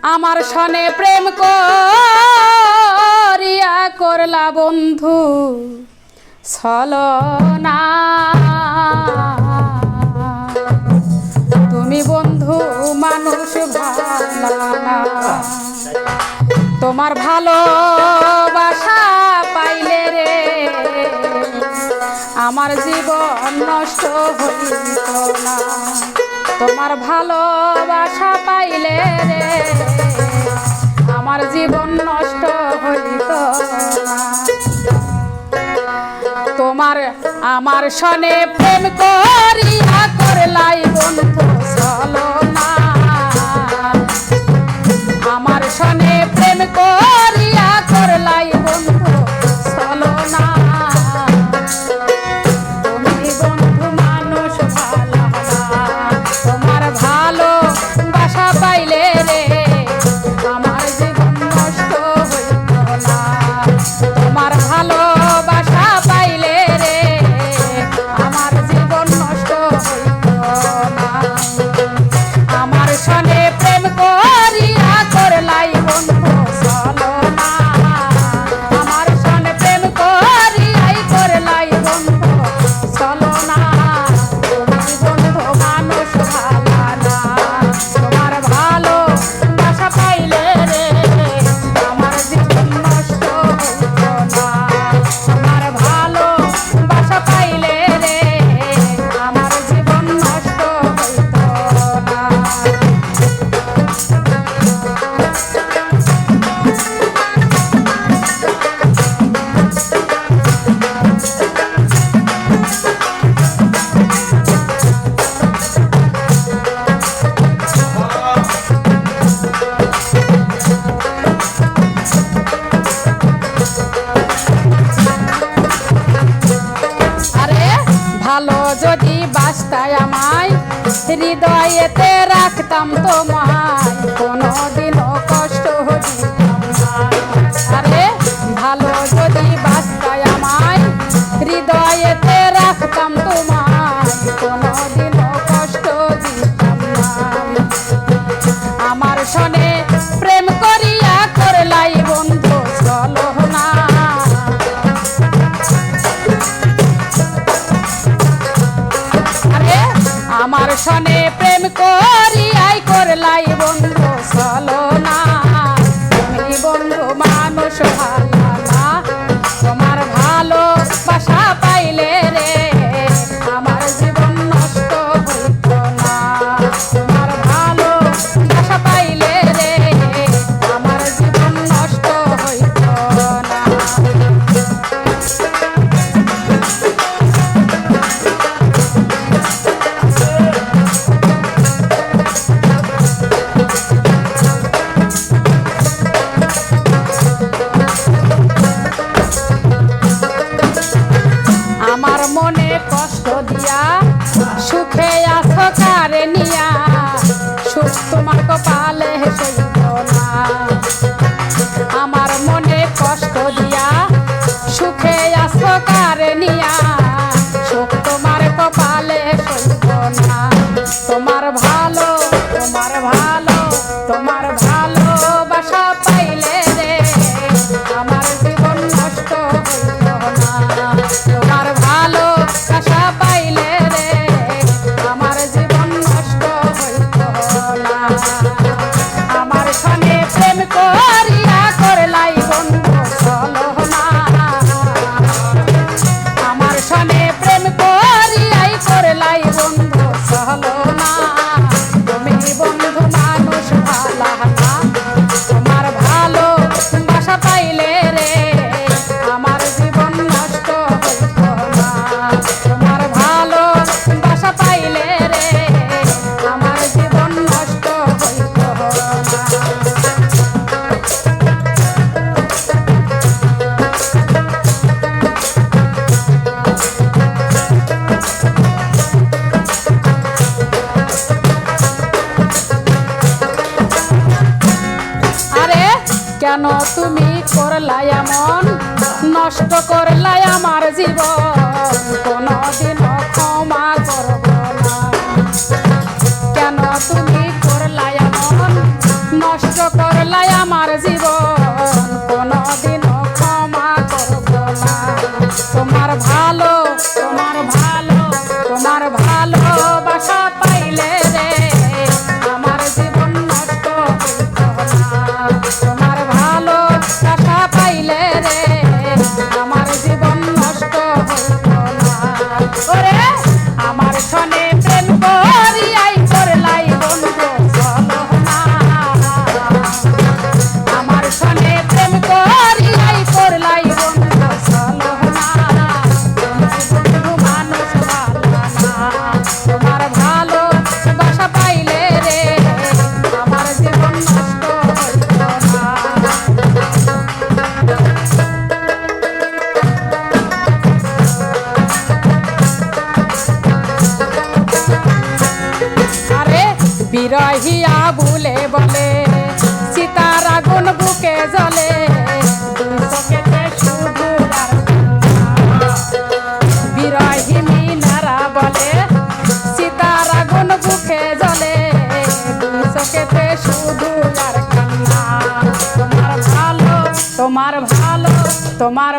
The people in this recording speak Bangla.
আমার সনে প্রেম করিয়া করলা বন্ধু ছলনা। তুমি বন্ধু মানুষ ভালো না, তোমার ভালোবাসা পাইলে রে আমার জীবন নষ্ট হইত না। তোমার ভালোবাসা পাইলে রে আমার জীবন নষ্ট হইত না। তোমার আমার সনে প্রেম করিয়া করলাই বন্ধু ছলনা। আমার সনে প্রেম করিয়া করলাই বন্ধু ছলনা। তুমি বন্ধু মানুষ ভালো না, তোমার ভালোবাসা পাইলে রে আমার জীবন নষ্ট হইত না। তোমার ভালোবাসা পাইলে রে আমার জীবন নষ্ট হইত না। আমার সনে প্রেম করিয়া করলাই বন্ধু ছলনা। আমার সনে প্রেম করিয়াই করলাই বন্ধু ছলনা। তুমি বন্ধু মানুষ ভালো না, তোমার ভালোবাসা পাইলে রে আমার জীবন নষ্ট হইত না। তোমার ভালোবাসা পাইলে রে আমার জীবন নষ্ট হইত না। আরে ভালো যদি বাসতায় আমায় হৃদয়েতে রাখতাম তোমায়, কোনোদিনও কষ্ট দিতাম না। আরে ভালো যদি বাসতায় আমায় হৃদয়েতে রাখতাম তোমায়, কোনোদিনও কষ্ট দিতাম না। আমার সনে প্রেম করিয়া করলাই বন্ধু ছলনা। আরে আমার সনে প্রেম করিয়াই করলাই বন্ধু ছলনা। তুমি বন্ধু মানুষ ভালো না, তোমার ভালোবাসা পাইলে রে আমার জীবন নষ্ট হইত না। তোমার ভালোবাসা পাইলে রে আমার জীবন নষ্ট হইত না। আমার মনে কষ্ট দিয়া সুখে আছো কারে নিয়া, সুখ তোমার কপালে সইব না। আমার মনে কষ্ট দিয়া সুখে আছো কারে নিয়া, সুখ তোমার কপালে সইব না। তোমার ভালো তোমার ভালো তোমার ভালোবাসা পাইলে রে আমার জীবন নষ্ট হইত না। তোমার ভালোবাসা পাইলে রে আমার জীবন নষ্ট হইত না। আমার সনে প্রেম করিয়া করলাই বন্ধু ছলনা। আমার সনে প্রেম করিয়াই করলাই বন্ধু ছলনা। তুমি বন্ধু মানুষ ভালো না, তোমার ভালোবাসা পাইলে রে আমার জীবন নষ্ট হইত না। তোমার ভালোবাসা পাইলে রে আমার জীবন নষ্ট হইত না। আরে কেন তুমি করলাই এমন, নষ্ট করলাই আমার জীবন, কোনদিনও ক্ষমা করব না। কেন তুমি করলাই এমন, নষ্ট বুকেতে শুধু আর কান্না। তোমার ভালো, তোমার ভালো, তোমার